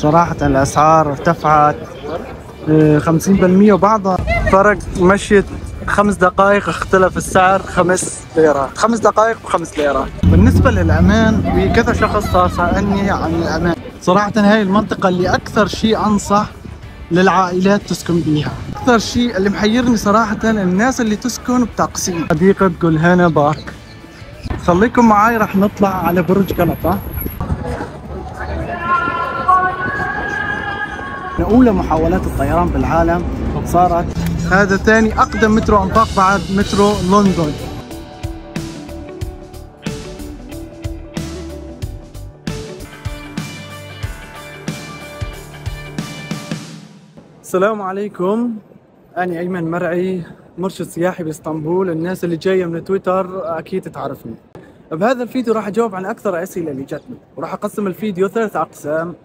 صراحة الأسعار ارتفعت 50%، وبعضها فرق مشيت 5 دقائق اختلف السعر 5 ليرات، 5 دقائق ب5 ليرات. بالنسبة للأمان، في كذا شخص صار سألني عن الأمان. صراحة هاي المنطقة اللي أكثر شيء أنصح للعائلات تسكن بيها. أكثر شيء اللي محيرني صراحة الناس اللي تسكن بتقسيم. حديقة جولهانا بارك. خليكم معاي، رح نطلع على برج قلطة. أولى محاولات الطيران بالعالم صارت. هذا ثاني أقدم مترو أنطاق بعد مترو لندن. السلام عليكم، أنا أيمن مرعي، مرشد سياحي باسطنبول. الناس اللي جاية من تويتر أكيد تعرفني. بهذا الفيديو راح أجاوب عن أكثر الأسئلة اللي جتني، وراح أقسم الفيديو 3 أقسام.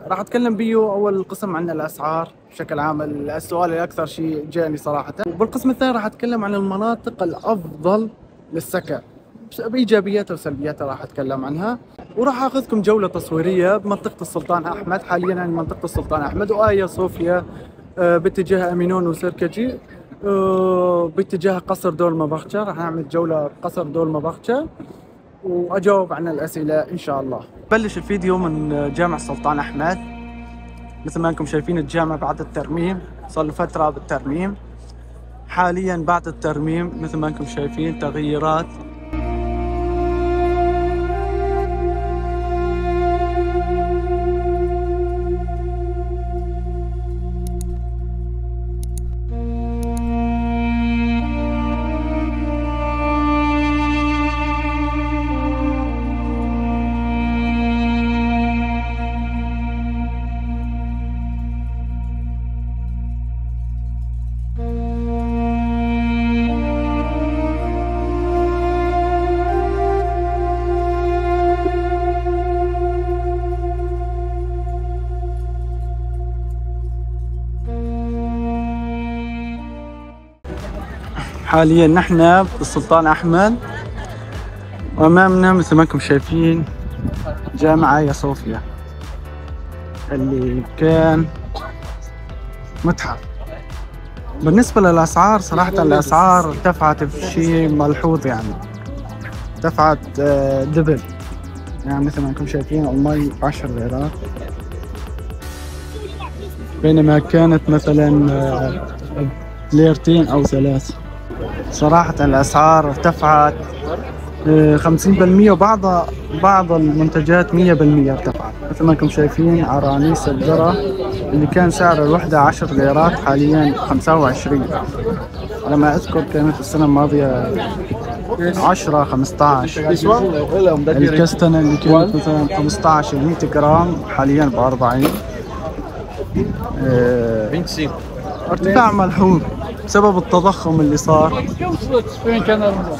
راح أتكلم بيه أول قسم عن الأسعار بشكل عام، السؤال اللي أكثر شيء جاني صراحة. وبالقسم الثاني راح أتكلم عن المناطق الأفضل للسكن بإيجابياتها وسلبياتها، راح أتكلم عنها. وراح أخذكم جولة تصويرية بمنطقة السلطان أحمد. حاليا أنا منطقة السلطان أحمد، وآيا صوفيا باتجاه أمينون وسركجي، باتجاه قصر دولماباخشة. راح نعمل جولة بقصر دولماباخشة وأجاوب عن الأسئلة إن شاء الله. بلش الفيديو من جامع السلطان أحمد. مثل ما أنكم شايفين الجامع بعد الترميم، صار له فترة بالترميم. حاليا بعد الترميم مثل ما أنكم شايفين تغييرات. حاليا نحن بالسلطان أحمد، وأمامنا مثل ما انكم شايفين جامع آيا صوفيا اللي كان متحف. بالنسبة للأسعار صراحة الأسعار ارتفعت بشيء ملحوظ، يعني ارتفعت دبل. يعني مثل ما انكم شايفين المي 10 ليرات، بينما كانت مثلا ليرتين أو 3. صراحة الأسعار ارتفعت 50%، وبعض المنتجات 100% ارتفعت. مثل ما انكم شايفين عرانيس الذرة اللي كان سعر الوحدة 10 ليرات حاليا 25. على ما أذكر كانت السنة الماضية 10 15. الكستنة اللي كانت مثلا 15 100 جرام حاليا ب40. ارتفاع ملحوظ بسبب التضخم اللي صار،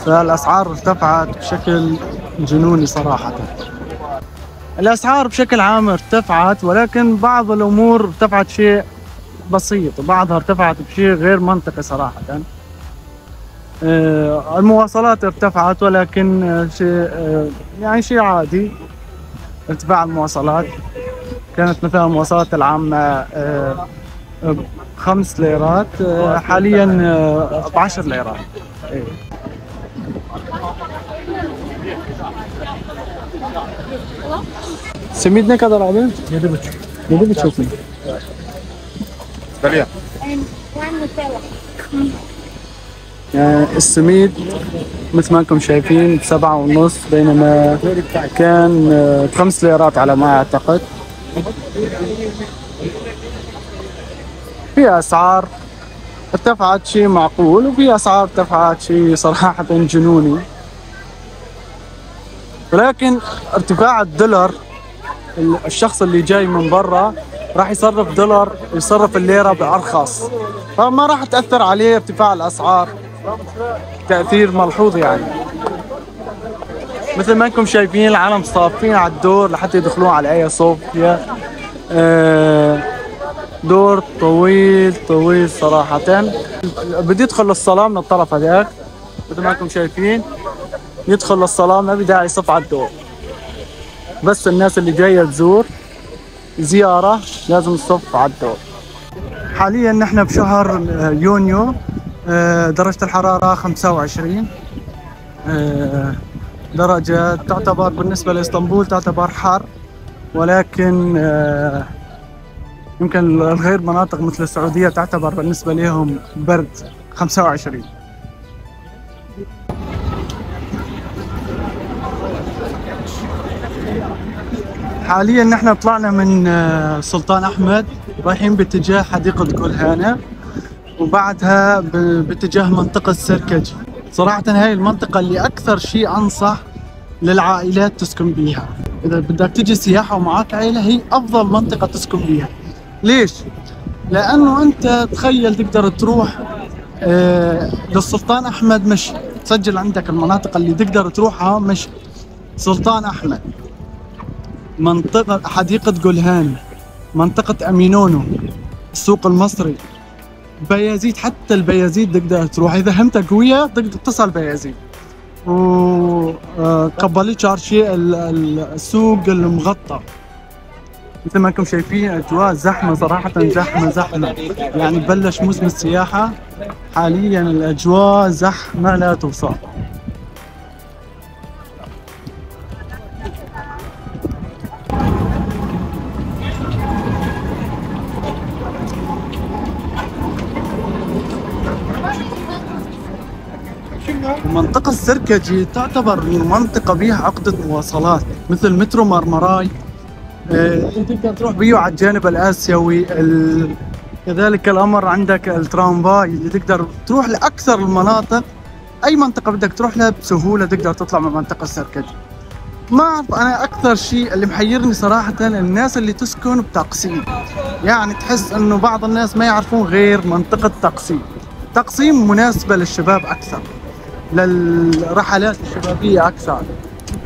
فالأسعار ارتفعت بشكل جنوني صراحة. الأسعار بشكل عام ارتفعت، ولكن بعض الأمور ارتفعت شيء بسيط، وبعضها ارتفعت بشيء غير منطقي صراحة. المواصلات ارتفعت، ولكن شيء عادي. ارتفاع المواصلات كانت مثلا المواصلات العامة 5 ليرات، حاليا ب10 ليرات. Simit ne kadar abi? 7,5. 7,5 mu? السميد مثل ما انكم شايفين ب7.5، بينما كان ب5 ليرات على ما اعتقد. في اسعار ارتفعت شيء معقول، وفي اسعار ارتفعت شيء صراحة جنوني. ولكن ارتفاع الدولار، الشخص اللي جاي من برا راح يصرف دولار، يصرف الليرة بأرخص، فما راح تأثر عليه ارتفاع الأسعار تأثير ملحوظ. يعني مثل ما انكم شايفين العالم صافين على الدور لحتى يدخلون على آيا صوفيا. دور طويل صراحة. بدي يدخل للصلاة من الطرف هذاك، مثل ما انكم شايفين يدخل للصلاة، ما بدي داعي يصف على الدور، بس الناس اللي جاية تزور زيارة لازم الصف على الدور. حاليا نحن بشهر يونيو، درجة الحرارة 25 درجة، تعتبر بالنسبة لإسطنبول تعتبر حر، ولكن يمكن الغير مناطق مثل السعودية تعتبر بالنسبة لهم برد 25. حاليا نحن طلعنا من سلطان أحمد رايحين باتجاه حديقة جولهانا، وبعدها باتجاه منطقة سركجي. صراحة هاي المنطقة اللي أكثر شيء أنصح للعائلات تسكن بيها. إذا بدك تجي سياحة ومعك عائلة هي أفضل منطقة تسكن بيها. ليش؟ لأنه أنت تخيل تقدر تروح للسلطان أحمد مشي، تسجل عندك المناطق اللي تقدر تروحها مشي: سلطان أحمد، منطقة حديقة جولهان، منطقة أمينونو، السوق المصري، بايزيد. حتى البايزيد تقدر تروح إذا همتك قوية، تقدر تصل بايزيد. وقبالي تشارشي السوق المغطى. مثل ما انكم شايفين اجواء زحمه، صراحه زحمه يعني بلش موسم السياحه، حاليا الاجواء زحمه لا توصف. منطقة السركجي تعتبر منطقة بيها عقدة مواصلات مثل مترو مرمراي، تقدر تروح بيه على الجانب الآسيوي. كذلك الأمر عندك الترامباي اللي تقدر تروح لأكثر المناطق. أي منطقة بدك تروح لها بسهولة تقدر تطلع من منطقة السركجي. ما أعرف أنا أكثر شيء اللي محيرني صراحة الناس اللي تسكن بتقسيم. يعني تحس إنه بعض الناس ما يعرفون غير منطقة تقسيم. تقسيم مناسبة للشباب أكثر، للرحلات الشبابية أكثر،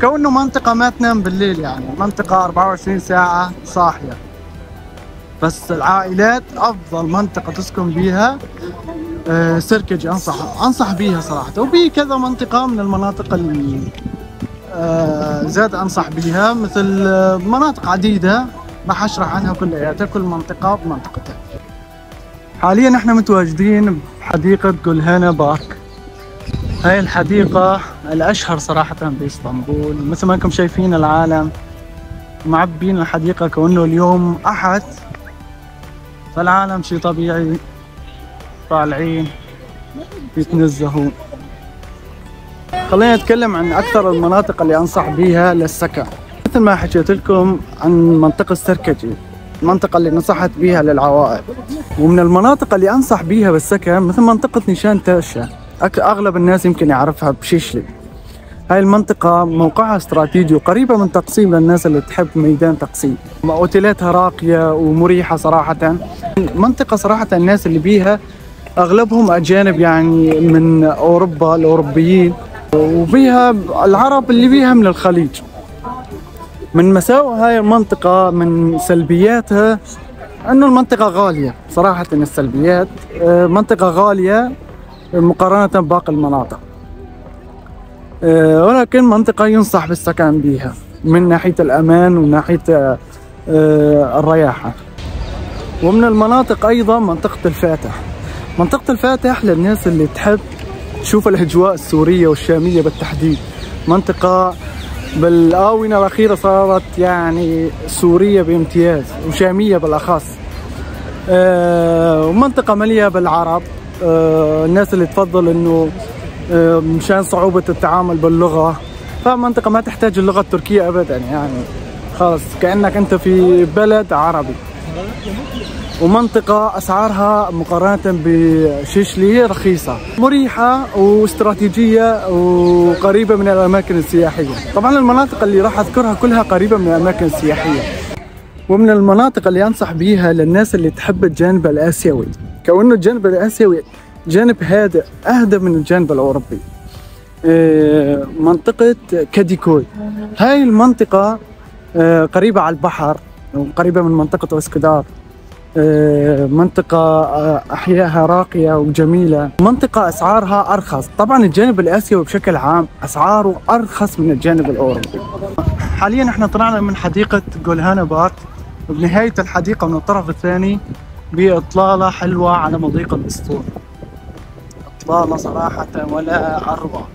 كونه منطقة ما تنام بالليل، يعني منطقة 24 ساعة صاحية. بس العائلات أفضل منطقة تسكن بيها سركجي، أنصح بيها صراحة. وبي كذا منطقة من المناطق اللي زاد أنصح بيها، مثل مناطق عديدة راح أشرح عنها كلياتها، كل منطقة بمنطقتها. حاليا احنا متواجدين بحديقة جولهانا بارك. هاي الحديقة الأشهر صراحة بإسطنبول. مثل ما انكم شايفين العالم معبين الحديقة، كونه اليوم أحد، فالعالم شيء طبيعي طالعين يتنزهون. خلينا نتكلم عن أكثر المناطق اللي أنصح بيها للسكن. مثل ما حكيت لكم عن منطقة السركجي، المنطقة اللي نصحت بيها للعوائل. ومن المناطق اللي أنصح بيها بالسكن مثل منطقة نيشان تاشا، أغلب الناس يمكن يعرفها بشيشلي. هاي المنطقة موقعها استراتيجي وقريبة من تقسيم للناس اللي تحب ميدان تقسيم. أوتيلاتها راقية ومريحة صراحة. منطقة صراحة الناس اللي بيها أغلبهم أجانب، يعني من أوروبا، الأوروبيين، وبيها العرب اللي بيها من الخليج. من مساوئ هاي المنطقة، من سلبياتها، أنه المنطقة غالية صراحة. السلبيات منطقة غالية مقارنة بباقي المناطق، ولكن منطقة ينصح بالسكن بيها من ناحية الأمان ومن ناحية الرياحة. ومن المناطق أيضا منطقة الفاتح. منطقة الفاتح للناس اللي تحب تشوف الأجواء السورية والشامية بالتحديد. منطقة بالآونة الأخيرة صارت يعني سورية بامتياز وشامية بالأخص، ومنطقة مليئة بالعرب. الناس اللي تفضل انه مشان صعوبة التعامل باللغة، فمنطقة ما تحتاج اللغة التركية ابدا، يعني خلاص كأنك انت في بلد عربي. ومنطقة اسعارها مقارنة بشيشلي رخيصة، مريحة واستراتيجية وقريبة من الاماكن السياحية. طبعا المناطق اللي راح اذكرها كلها قريبة من الاماكن السياحية. ومن المناطق اللي انصح بيها للناس اللي تحب الجانب الاسيوي، كونه الجانب الاسيوي جانب هادئ، اهدى من الجانب الاوروبي. منطقة كاديكوي، هاي المنطقة قريبة على البحر وقريبة من منطقة اسكندر. منطقة أحيائها راقية وجميلة، منطقة أسعارها أرخص. طبعا الجانب الآسيوي بشكل عام أسعاره أرخص من الجانب الأوروبي. حاليا احنا طلعنا من حديقة جولهانا بارك، بنهاية الحديقة من الطرف الثاني بإطلالة حلوة على مضيق الأسطول. إطلالة صراحة ولا أروع.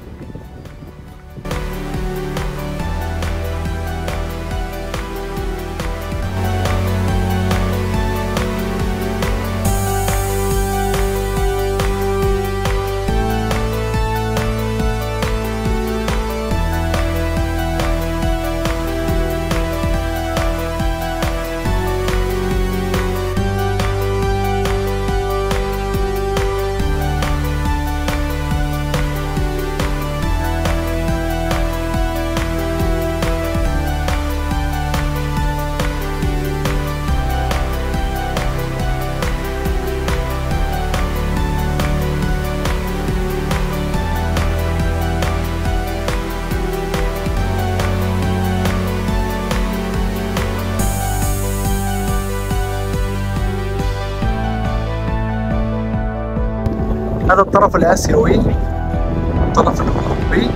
هذا الطرف الآسيوي، الطرف الأوروبي.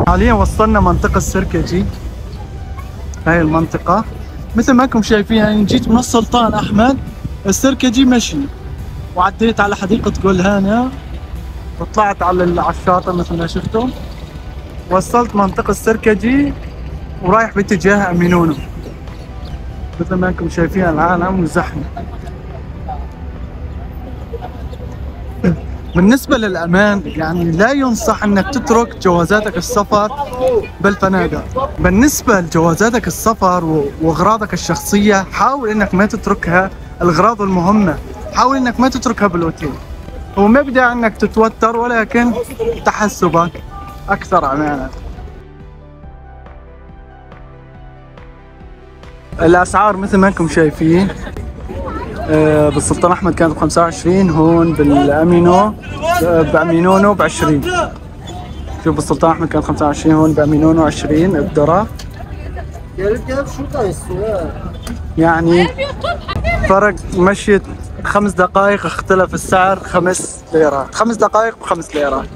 حاليا وصلنا منطقة السركجي. هاي المنطقة مثل ما انكم شايفين، يعني جيت من السلطان أحمد السركجي مشي، وعديت على حديقة جولهانا وطلعت على الشاطئ مثل ما شفتم. وصلت منطقة السركجي ورايح باتجاه أمينونو. مثل ما انكم شايفين العالم زحمة. بالنسبة للأمان يعني لا ينصح أنك تترك جوازاتك السفر بالفنادق. بالنسبة لجوازاتك السفر وأغراضك الشخصية حاول أنك ما تتركها، الأغراض المهمة حاول أنك ما تتركها بالأوتيل. هو ما بدأ أنك تتوتر، ولكن تحسبك أكثر أمانا. الأسعار مثل ما أنكم شايفين، بالسلطان أحمد كانت ب25، هون بأمينونو ب20. شوف بالسلطان أحمد كانت 25، هون بأمينونو 20 الدرهم. يعني فرق مشيت 5 دقائق اختلف السعر 5 ليرات، 5 دقائق ب5 ليرات.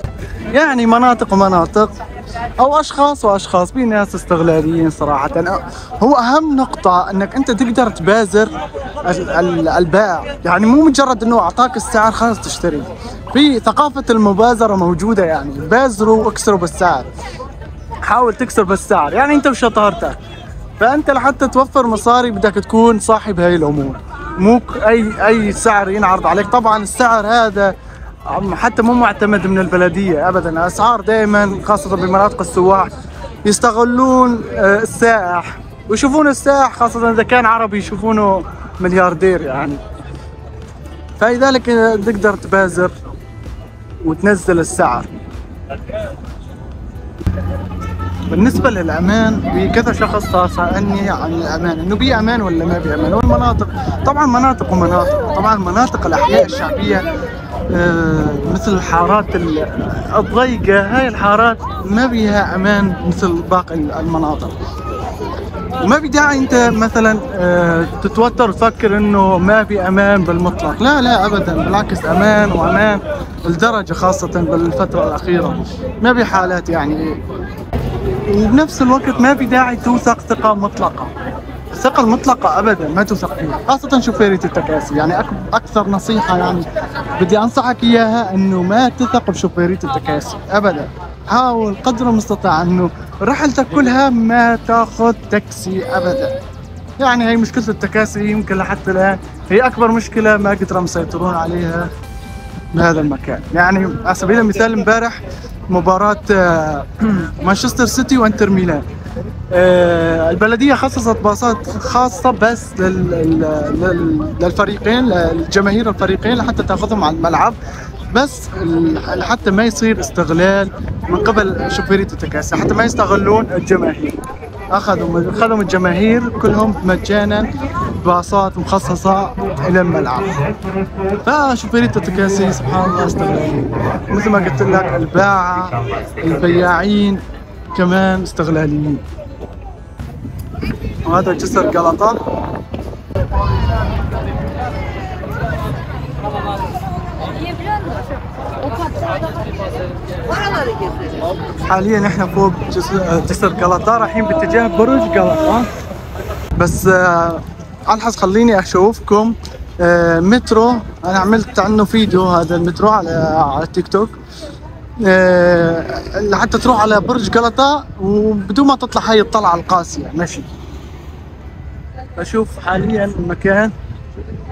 يعني مناطق ومناطق، او اشخاص واشخاص، في ناس استغلاليين صراحة. هو اهم نقطة انك انت تقدر تبازر البائع، يعني مو مجرد انه اعطاك السعر خلاص تشتري. في ثقافة المبازرة موجودة، يعني بازروا واكسروا بالسعر، حاول تكسر بالسعر، يعني انت وشطارتك. فانت لحتى توفر مصاري بدك تكون صاحب هاي الامور، مو اي سعر ينعرض عليك. طبعا السعر هذا حتى مو معتمد من البلدية ابدا. الاسعار دائما خاصة بمناطق السواح يستغلون السائح، ويشوفون السائح خاصة اذا كان عربي يشوفونه ملياردير يعني. فلذلك تقدر تبازر وتنزل السعر. بالنسبة للأمان، في كذا شخص صار سألني عن الأمان، إنه بي أمان ولا ما بي أمان. والمناطق طبعا مناطق ومناطق. طبعا مناطق الأحياء الشعبية مثل الحارات الضيقة، هاي الحارات ما بيها أمان مثل باقي المناطق. وما في داعي أنت مثلا تتوتر وتفكر إنه ما في أمان بالمطلق. لا لا أبدا، بالعكس أمان وأمان الدرجة، خاصة بالفترة الأخيرة ما في حالات يعني. وبنفس الوقت ما في داعي توثق ثقة مطلقة. الثقة المطلقة أبدا ما توثق فيها، خاصة شوفيرية التكاسي. يعني أكثر نصيحة يعني بدي أنصحك إياها إنه ما تثق بشوفيرية التكاسي أبدا. حاول قدر المستطاع إنه رحلتك كلها ما تاخذ تاكسي أبدا. يعني هي مشكلة التكاسي يمكن لحتى الآن هي أكبر مشكلة ما قدروا مسيطرون عليها بهذا المكان. يعني على سبيل المثال امبارح مباراة مانشستر سيتي وانتر ميلان، البلدية خصصت باصات خاصة بس للفريقين، للجماهير الفريقين، لحتى تاخذهم على الملعب، بس حتى ما يصير استغلال من قبل شوفيرية التكاسي، حتى ما يستغلون الجماهير. أخذوا الجماهير كلهم مجانا باصات مخصصة إلى الملعب. فشوفيرية التكاسي سبحان الله استغلاليين، مثل ما قلت لك الباعة البياعين كمان استغلاليين. وهذا جسر غلطة. حاليا احنا فوق جسر غلطة، رايحين باتجاه برج غلطة. بس ألحظ خليني أشوفكم مترو. أنا عملت عنه فيديو، هذا المترو على تيك توك، لحتى تروح على برج غلطة وبدون ما تطلع هاي الطلعة القاسية مشي. بشوف حاليا المكان،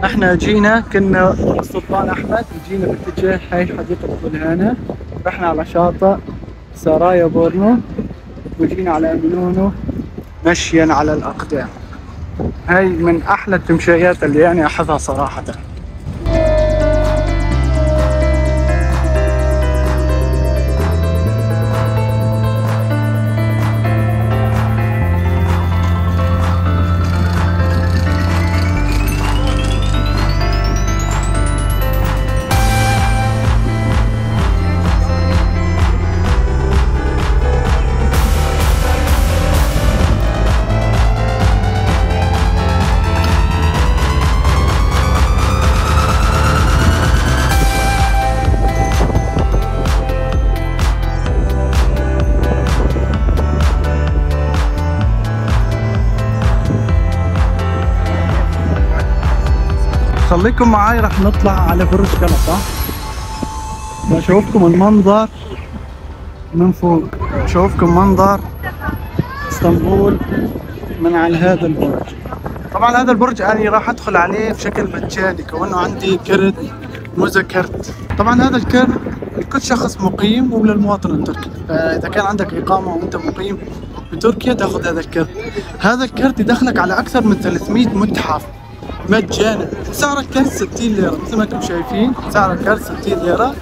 احنا جينا كنا السلطان احمد وجينا باتجاه هاي حديقة بولهانا، رحنا على شاطئ سرايا بورنو وجينا على امينونو مشيا على الاقدام. هاي من احلى التمشيات اللي يعني احبها صراحة. خليكم معاي، رح نطلع على برج غلطة. بشوفكم المنظر من فوق، بشوفكم منظر اسطنبول من على هذا البرج. طبعا هذا البرج أنا راح أدخل عليه بشكل مجاني كونه عندي كرت مذكرت. طبعا هذا الكرت لكل شخص مقيم وللمواطن التركي، فإذا كان عندك إقامة وأنت مقيم بتركيا تاخذ هذا الكرت. هذا الكرت يدخلك على أكثر من 300 متحف مجانا. سعر الكرت 60 ليرة مثل ما انتم شايفين، سعر الكرت 60 ليرة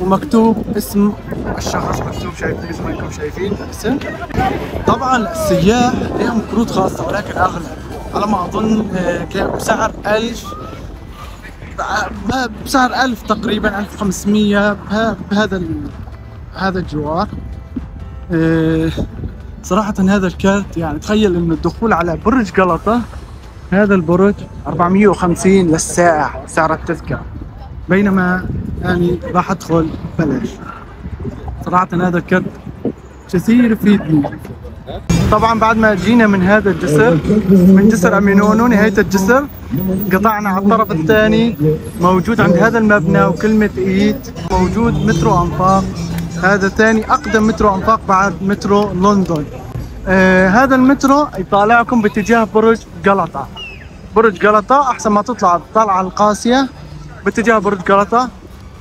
ومكتوب اسم الشخص، مكتوب شايفين مثل ما انتم شايفين الاسم. طبعا السياح لهم كروت خاصة ولكن اغلى، على ما اظن بسعر 1000، بسعر 1000 تقريبا 1500 هذا الجوار. صراحة هذا الكرت يعني تخيل انه الدخول على برج غلطة، هذا البرج 450 للساعة سعر التذكرة، بينما يعني راح ادخل ببلاش. صراحة هذا الكرت كثير يفيدني. طبعا بعد ما جينا من هذا الجسر، من جسر امينونو نهاية الجسر، قطعنا على الطرف الثاني موجود عند هذا المبنى وكلمة ايد موجود مترو انفاق. هذا ثاني اقدم مترو انفاق بعد مترو لندن. هذا المترو يطالعكم باتجاه برج غلطة. برج غلطة احسن ما تطلع الطلعة القاسية باتجاه برج غلطة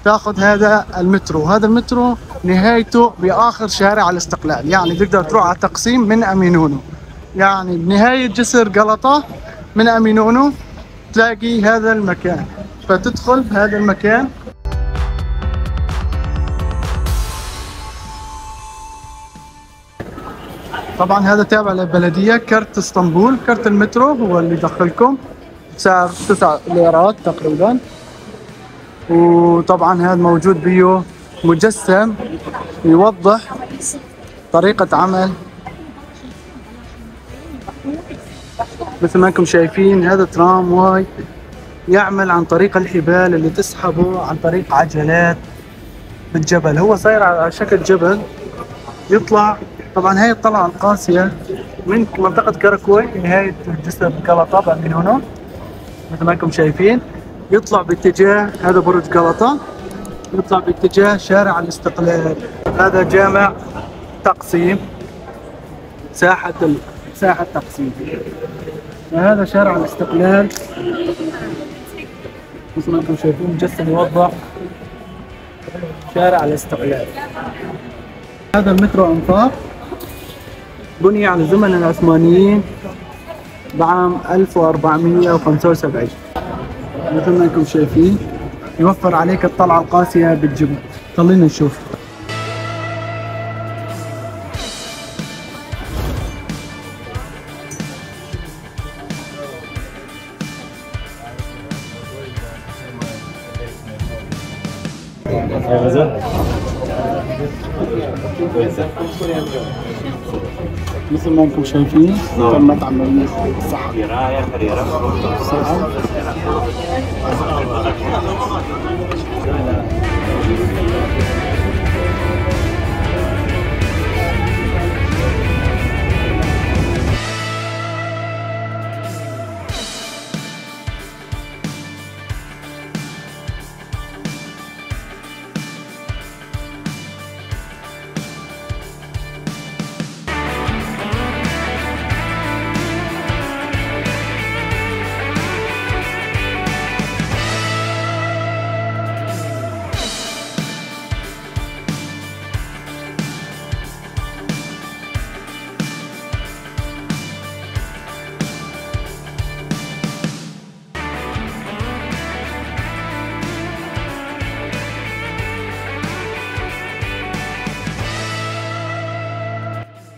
تاخذ هذا المترو. هذا المترو نهايته باخر شارع الاستقلال، يعني تقدر تروح على تقسيم من امينونو، يعني بنهاية جسر غلطة من امينونو تلاقي هذا المكان، فتدخل بهذا المكان. طبعا هذا تابع للبلدية. كرت اسطنبول، كرت المترو هو اللي يدخلكم، سعر 9 ليرات تقريبا. وطبعا هذا موجود بيه مجسم يوضح طريقة عمل مثل ما انكم شايفين. هذا ترام واي يعمل عن طريق الحبال اللي تسحبه عن طريق عجلات بالجبل، هو صاير على شكل جبل يطلع. طبعا هاي الطلعة القاسية من منطقة كراكوي نهاية جسر غلطة بأمينونو مثل ما انكم شايفين، يطلع باتجاه هذا برج غلطة، يطلع باتجاه شارع الاستقلال. هذا جامع تقسيم، ساحة تقسيم. هذا شارع الاستقلال مثل ما انتم شايفين، مجسم يوضح شارع الاستقلال. هذا المترو انفاق بني على زمن العثمانيين بعام 1475 مثل ما انكم شايفين، يوفر عليك الطلعة القاسية بالجبل. خلينا نشوف. مثل ما انكم شايفين تمت عملية السحب.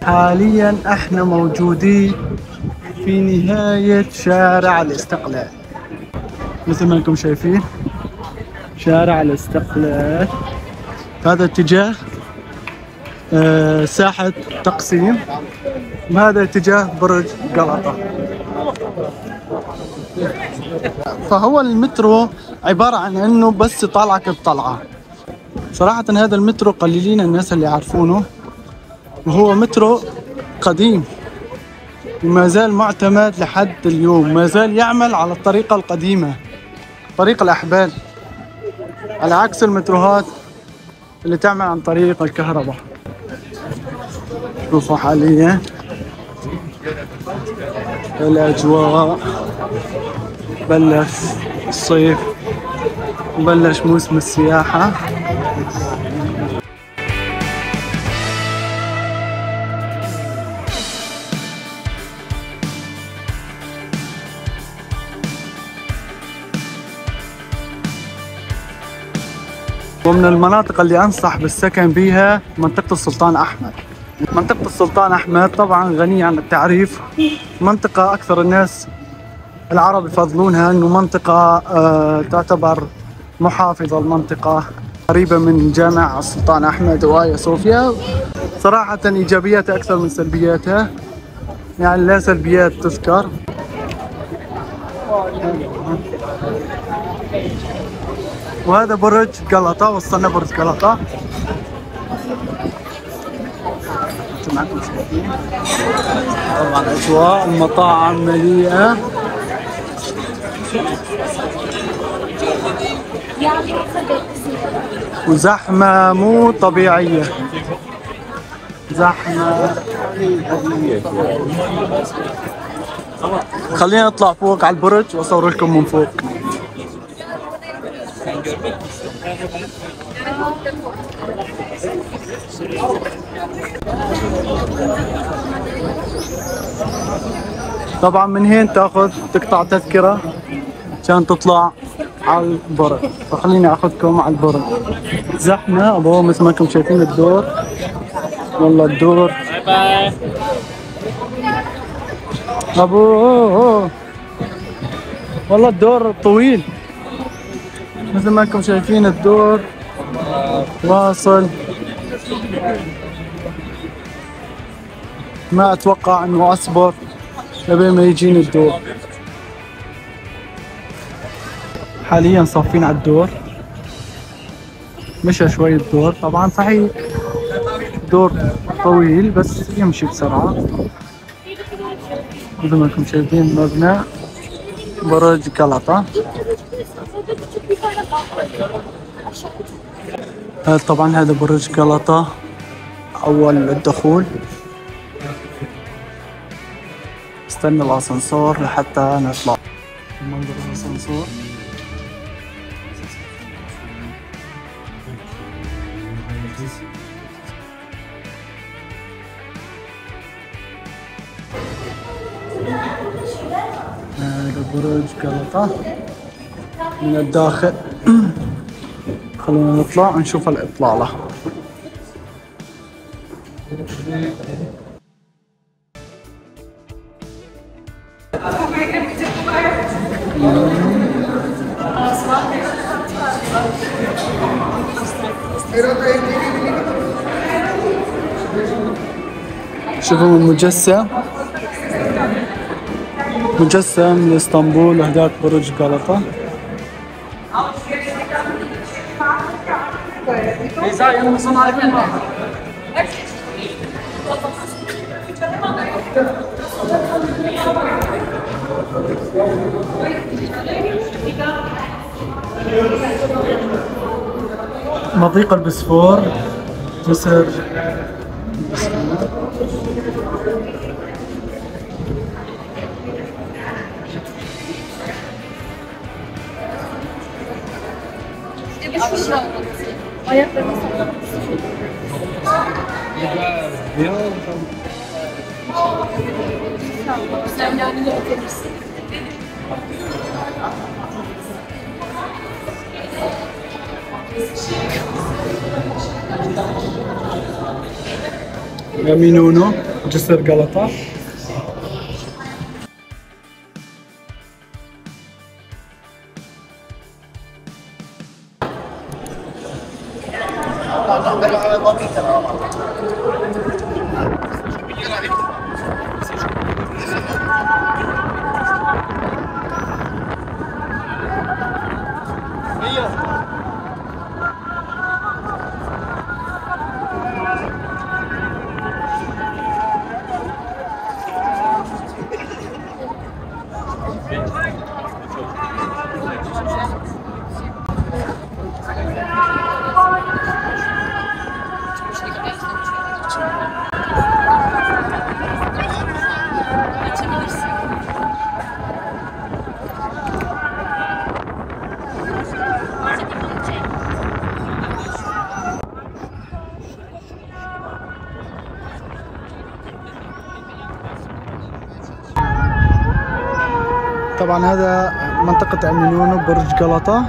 حاليا احنا موجودين في نهاية شارع الاستقلال، مثل ما انكم شايفين شارع الاستقلال. هذا اتجاه ساحة تقسيم، وهذا اتجاه برج قلطة. فهو المترو عبارة عن انه بس يطلعك بطلعة. صراحة هذا المترو قليلين الناس اللي يعرفونه، وهو مترو قديم وما زال معتمد لحد اليوم، ما زال يعمل على الطريقة القديمة، طريق الأحبال، على عكس المتروهات اللي تعمل عن طريق الكهرباء. شوفوا حاليا الأجواء، بلش الصيف، بلش موسم السياحة. ومن المناطق اللي أنصح بالسكن بها منطقة السلطان أحمد. منطقة السلطان أحمد طبعا غنية عن التعريف، منطقة أكثر الناس العرب يفضلونها، أنه منطقة تعتبر محافظة، المنطقة قريبة من جامع السلطان أحمد وآيا صوفيا. صراحة إيجابياتها أكثر من سلبياتها، يعني لا سلبيات تذكر. وهذا برج قلطة، وصلنا برج قلطة. معكم شايفين طبعا أجواء المطاعم مليئة، وزحمة مو طبيعية، زحمة. خلينا نطلع فوق على البرج واصور لكم من فوق. طبعا من هين تقطع تذكرة عشان تطلع على البرج، فخليني اخذكم على البرج. زحمة ابو، مثل ما انكم شايفين الدور، والله الدور ابو، والله الدور طويل، مثل ما انكم شايفين الدور واصل. ما اتوقع انه اصبر لبين ما يجيني الدور. حاليا صافين على الدور، مشى شوي الدور، طبعا صحيح دور طويل بس يمشي بسرعة. مثل ما انكم شايفين مبنى برج قلطة. طبعا هذا برج قلطة أول الدخول. استنى الأسانسور لحتى نطلع. منظر الأسانسور. هذا برج قلطة من الداخل. خلونا نطلع نشوف الإطلالة. شوفوا المجسم، مجسم لإسطنبول، وهداك برج قلطة. مضيق البسفور، جسر مينونو جسر غلطة. طبعا هذا منطقة المينونو برج غلطة.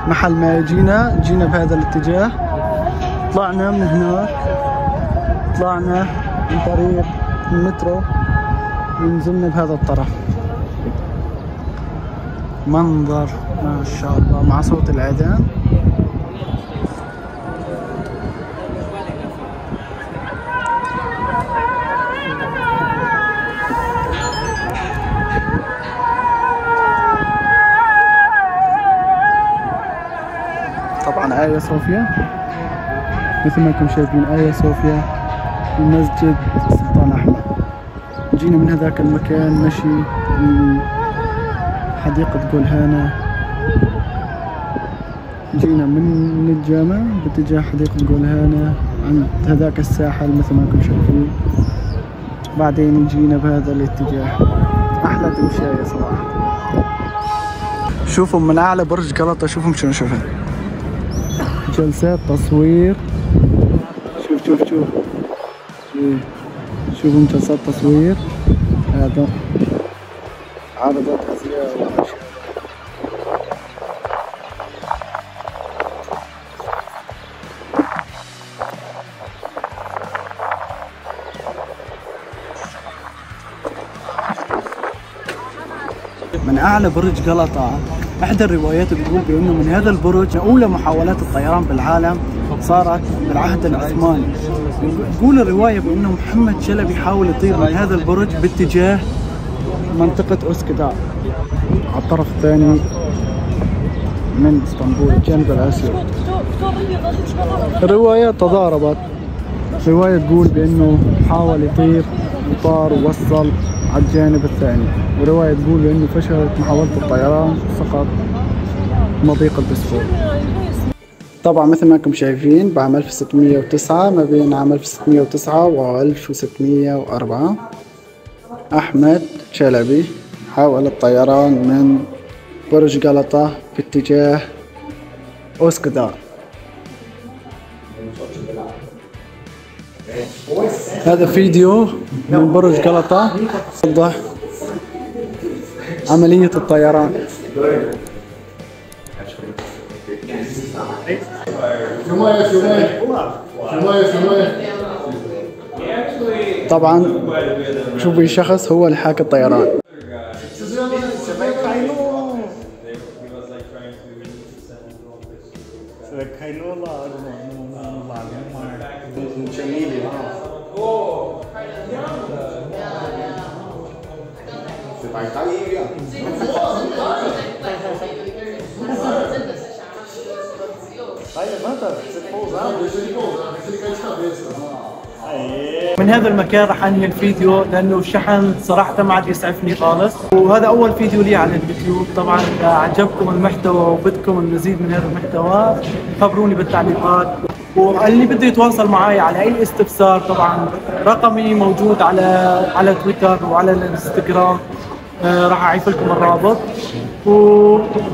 محل ما جينا بهذا الاتجاه، طلعنا من هناك، طلعنا من طريق المترو ونزلنا بهذا الطرف. منظر ما شاء الله مع صوت الأذان. طبعا آيا صوفيا مثل ما انتم شايفين، آيا صوفيا ومسجد السلطان أحمد. جينا من هذاك المكان مشي من حديقة جولهانا، جينا من الجامع باتجاه حديقة جولهانا عند هذاك الساحل مثل ما انتم شايفين، بعدين جينا بهذا الاتجاه. أحلى تمشاية صراحة. شوفوا من أعلى برج غلطة، شوفوا شلون شوفوا جلسات تصوير. شوف شوفوا جلسات تصوير. هذا عرضات أزياء وأشياء. من أعلى برج غلطة. إحدى الروايات بتقول بأنه من هذا البرج أولى محاولات الطيران بالعالم صارت بالعهد العثماني. تقول الرواية بأنه محمد شلبي حاول يطير من هذا البرج باتجاه منطقة أوسكدار على الطرف الثاني من اسطنبول الجانب الآسيوي. الروايات تضاربت. رواية تقول بأنه حاول يطير وطار ووصل على الجانب الثاني، ورواية تقول بأنه فشلت محاولة الطيران وسقط مضيق البسفور. طبعا مثل ما انكم شايفين بعام 1609 ما بين عام 1609 و 1604 أحمد شلبي حاول الطيران من برج غلطة باتجاه أوسكدار. هذا فيديو من برج غلطة يوضح عملية الطيران. طبعا شوفوا شخص هو اللي حاكي الطيران. من هذا المكان راح انهي الفيديو لانه الشحن صراحه ما عاد يسعفني خالص، وهذا اول فيديو لي على اليوتيوب. طبعا اذا عجبكم المحتوى وبدكم المزيد من هذا المحتوى خبروني بالتعليقات، واللي بده يتواصل معي على اي استفسار طبعا رقمي موجود على تويتر وعلى الانستغرام، راح اعيف لكم الرابط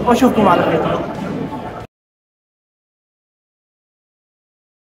واشوفكم على خير.